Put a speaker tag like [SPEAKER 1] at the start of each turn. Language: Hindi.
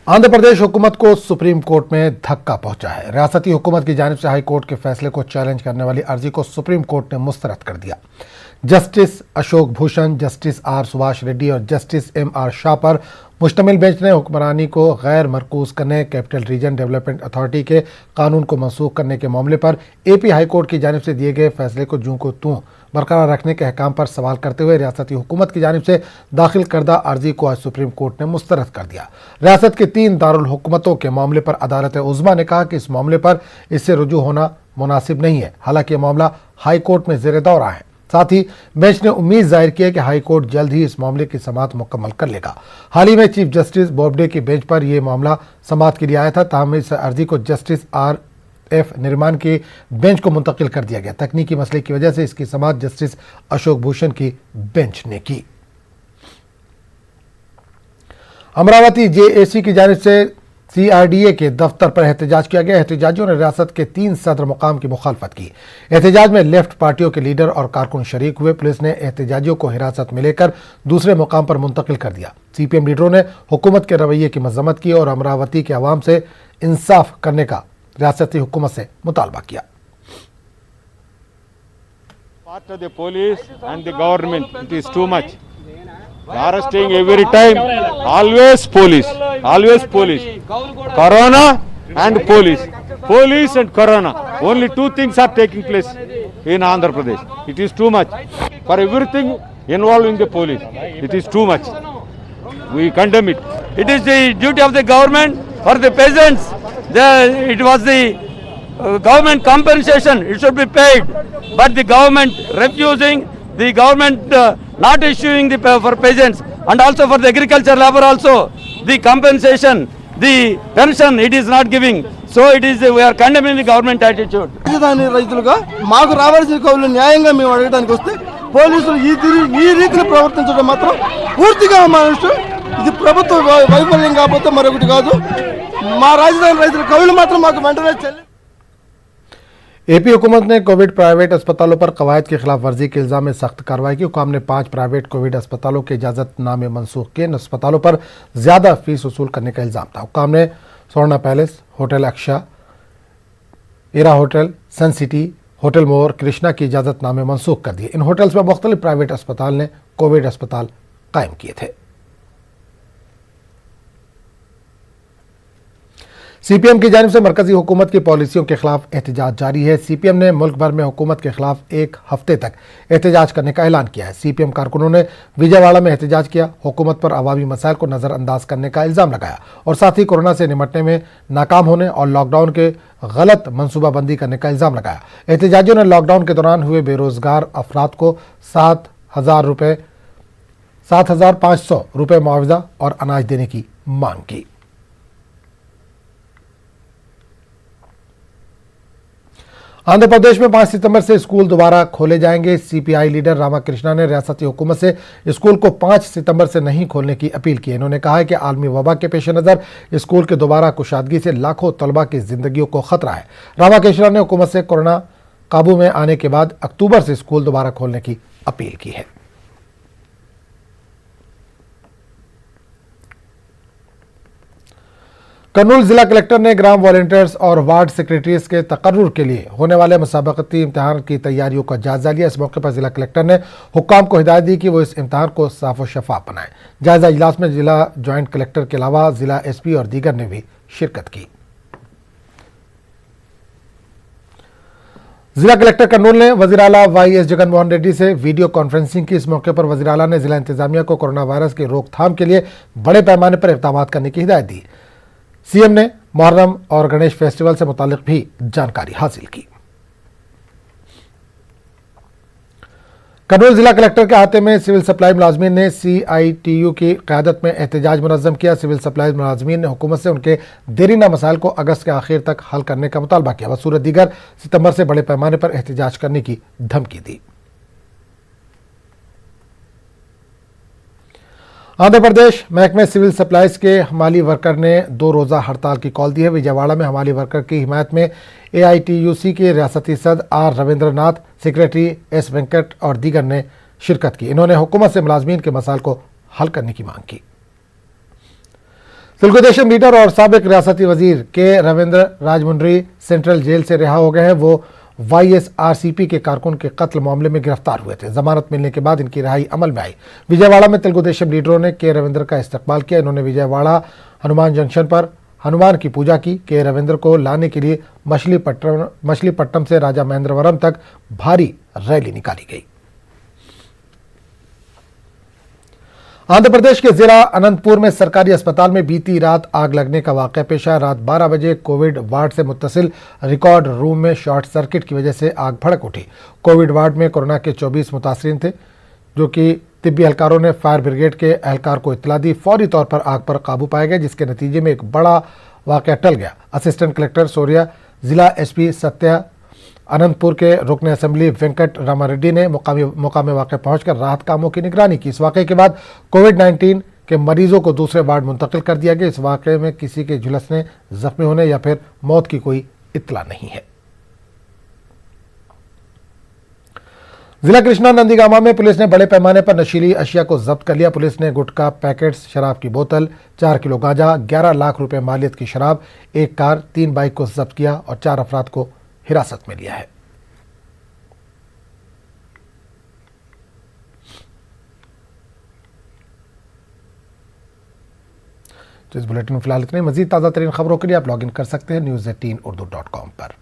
[SPEAKER 1] आंध्र प्रदेश हुकूमत को सुप्रीम कोर्ट में धक्का पहुंचा है। रियासती हुकूमत की जानिब से हाई कोर्ट के फैसले को चैलेंज करने वाली अर्जी को सुप्रीम कोर्ट ने मुस्तरद कर दिया। Justice Ashok Bhushan, justice R Subhash Reddy और जस्टिस एम आर शाह पर मुश्तमिल बेंच ने हुक्मरानी को गैर मरकूज करने, कैपिटल रीजन डेवलपमेंट अथॉरिटी के कानून को मनसूख करने के मामले पर एपी हाई कोर्ट की जानिब से दिए गए फैसले को जूं को तूं बरकरार रखने के अहकाम पर सवाल करते हुए रियासती हुकूमत की जानिब से दाखिल करदा अर्जी को आज सुप्रीम कोर्ट ने मुस्तरद कर दिया। रियासत के 3 दारुल हुकूमतों के मामले पर अदालत उज़्मा ने कहा कि इस मामले पर इससे रुजू होना मुनासिब नहीं है। हालांकि यह मामला हाई कोर्ट में ज़ेर दौरा है। साथ ही बेंच ने उम्मीद जाहिर की है कि हाई कोर्ट जल्द ही इस मामले की समाअत मुकम्मल कर लेगा। हाल ही में चीफ जस्टिस बोबडे की बेंच पर यह मामला समाअत के लिए आया था, ताहम इस अर्जी को जस्टिस आर एफ निर्माण के बेंच को मुंतकिल कर दिया गया। तकनीकी मसले की वजह से इसकी समाअत जस्टिस अशोक भूषण की बेंच ने की। अमरावती जेएसी की जानिब से सीआरडीए के दफ्तर पर एहतजाज किया गया। एहतजाजियों ने रियासत के 3 सदर मुकाम की मुखालफत की। एहतजाज में लेफ्ट पार्टियों के लीडर और कारकुन शरीक हुए। पुलिस ने एहतजाजियों को हिरासत में लेकर दूसरे मुकाम पर मुंतकिल कर दिया। सीपीएम लीडरों ने हुकूमत के रवैये की मजम्मत की और अमरावती के अवाम से इंसाफ करने का रियासती हुकूमत से मुतालबा किया।
[SPEAKER 2] Part of the police and the government, it is too much. Arresting every time, always police. Corona and police. Police and corona. Only 2 things are taking place in Andhra Pradesh. It is too much. For everything involving the police, it is too much. We condemn it.
[SPEAKER 3] It is the duty of the government for the peasants. It was the government compensation. It should be paid. But the government refusing, the government not issuing for peasants and also for the agriculture labor also the compensation, the pension it is not giving. So it is we are condemning the government attitude.
[SPEAKER 4] రాజధాని రైతులుగా మాకు రావాల్సిన కౌలు న్యాయంగా మేము అడగడానికి వస్తే పోలీసులు ఈ రీతిలో ప్రవర్తించడం మాత్రం పూర్తిగా అమానుషం. ఇది ప్రభుత్వ వైఫల్యం కాకపోతే మరొకటి కాదు. మా రాజధాని రైతుల కౌలు మాత్రం మాకు వెంటనే చెల్లి।
[SPEAKER 1] एपी हुकूमत ने कोविड प्राइवेट अस्पतालों पर कवायद की खिलाफ वर्जी के इल्जाम में सख्त कार्रवाई की। हुकाम ने 5 प्राइवेट कोविड अस्पतालों के इजाजतनामे मनसूख किए। इन अस्पतालों पर ज्यादा फीस वसूल करने का इल्जाम था। हुकाम ने स्वर्णा पैलेस, होटल अक्षा, इरा होटल, सन सिटी, होटल मोर, कृष्णा की इजाजतनामे मनसूख कर दिए। इन होटल्स में मुख्तलिफ प्राइवेट अस्पताल ने कोविड अस्पताल कायम किए थे। सीपीएम की जानिब से मरकजी हुकूमत की पॉलिसियों के खिलाफ एहतजाज जारी है। सीपीएम ने मुल्क भर में हुकूमत के खिलाफ 1 हफ्ते तक एहतजाज करने का ऐलान किया है। सीपीएम कारकुनों ने विजयवाड़ा में एहतजाज किया, हुकूमत पर अवामी मसाइल को नज़रअंदाज करने का इल्ज़ाम लगाया और साथ ही कोरोना से निपटने में नाकाम होने और लॉकडाउन के गलत मनसूबाबंदी करने का इल्ज़ाम लगाया। एहतजाजियों ने लॉकडाउन के दौरान हुए बेरोजगार अफराद को 7,500 रुपये मुआवजा और अनाज देने की मांग की। आंध्र प्रदेश में 5 सितंबर से स्कूल दोबारा खोले जाएंगे। सीपीआई लीडर रामाकृष्णा ने रियासती हुकूमत से स्कूल को 5 सितंबर से नहीं खोलने की अपील की। इन्होंने कहा है कि आलमी वबा के पेश नज़र स्कूल के दोबारा कुशादगी से लाखों तलबा की जिंदगियों को खतरा है। रामाकृष्णा ने हुकूमत से कोरोना काबू में आने के बाद अक्टूबर से स्कूल दोबारा खोलने की अपील की है। कर्नूल जिला कलेक्टर ने ग्राम वॉलंटियर्स और वार्ड सेक्रेटरीज के तकर्रुर के लिए होने वाले मुसाबकती इम्तिहान की तैयारियों का जायजा लिया। इस मौके पर जिला कलेक्टर ने हुक्काम को हिदायत दी कि वो इस इम्तिहान को साफ और शफाफ बनाएं। जायजा इजलास में जिला ज्वाइंट कलेक्टर के अलावा जिला एसपी और दीगर ने भी शिरकत की। जिला कलेक्टर कर्नूल ने वज़ीर आला वाईएस जगन मोहन रेड्डी से वीडियो कॉन्फ्रेंसिंग की। इस मौके पर वज़ीर आला ने जिला इंतजामिया को कोरोना वायरस की रोकथाम के लिए बड़े पैमाने पर इक़दाम करने की हिदायत दी। सीएम ने मुहर्रम और गणेश फेस्टिवल से मुतालिक भी जानकारी हासिल की। कर्नूल जिला कलेक्टर के अहाते में सिविल सप्लाई मुलाजमीन ने सीआईटीयू की क़यादत में एहतजाज मुनज़्ज़म किया। सिविल सप्लाई मुलाजमीन ने हुकूमत से उनके देरीना मसाइल को अगस्त के आखिर तक हल करने का मुतालबा किया। बसूरत दीगर सितंबर से बड़े पैमाने पर एहतजाज करने की धमकी दी। आंध्र प्रदेश महकमे सिविल सप्लाईज के हमाली वर्कर ने 2 रोज़ा हड़ताल की कॉल दी है। विजयवाड़ा में हमाली वर्कर की हिमायत में एआईटीयूसी के रियासती सदर R Ravindranath, secretary S Venkat और दीगर ने शिरकत की। इन्होंने हुकूमत से मुलाजमीन के मसाइल को हल करने की मांग की। तेलुगुदेशम लीडर और साबिक रियासती वजीर के रविंद्र राजमुंड्री सेंट्रल जेल से रिहा हो गए हैं। वो YSRCP के कारकुन के कत्ल मामले में गिरफ्तार हुए थे। जमानत मिलने के बाद इनकी रिहाई अमल में आई। विजयवाड़ा में तेलुगुदेशम लीडरों ने के रविंद्र का इस्तकबाल किया। इन्होंने विजयवाड़ा हनुमान जंक्शन पर हनुमान की पूजा की। के रविंद्र को लाने के लिए मछलीपट्टनम से राजा महेंद्रवरम तक भारी रैली निकाली गई। आंध्र प्रदेश के जिला अनंतपुर में सरकारी अस्पताल में बीती रात आग लगने का वाकया पेश आया। रात 12 बजे कोविड वार्ड से मुत्तसिल रिकॉर्ड रूम में शॉर्ट सर्किट की वजह से आग भड़क उठी। कोविड वार्ड में कोरोना के 24 मुतासरीन थे, जो कि तिब्बी एहलकारों ने फायर ब्रिगेड के एहलकार को इत्तला दी। फौरी तौर पर आग पर काबू पाया गया, जिसके नतीजे में एक बड़ा वाकया टल गया। असिस्टेंट कलेक्टर सूर्या, जिला SP सत्या, अनंतपुर के रुकन असेंबली वेंकट रामारेड्डी ने मुकामे वाक़े पहुंचकर राहत कामों की निगरानी की। इस वाक़े के बाद कोविड-19 के मरीजों को दूसरे वार्ड मुंतकिल कर दिया गया। इस वाक़े में किसी के झुलसने, जख्मी होने या फिर मौत की कोई इत्तला नहीं है। जिला कृष्णा नंदीगामा में पुलिस ने बड़े पैमाने पर नशीली अशिया को जब्त कर लिया। पुलिस ने गुटखा पैकेट्स, शराब की बोतल, 4 किलो गांजा, 11 लाख रुपए मालियत की शराब, 1 कार, 3 बाइक को जब्त किया और 4 अफराद को हिरासत में लिया है। तो इस बुलेटिन में फिलहाल इतने। मजीद ताज़ा तरीन खबरों के लिए आप लॉग इन कर सकते हैं news18urdu.com पर।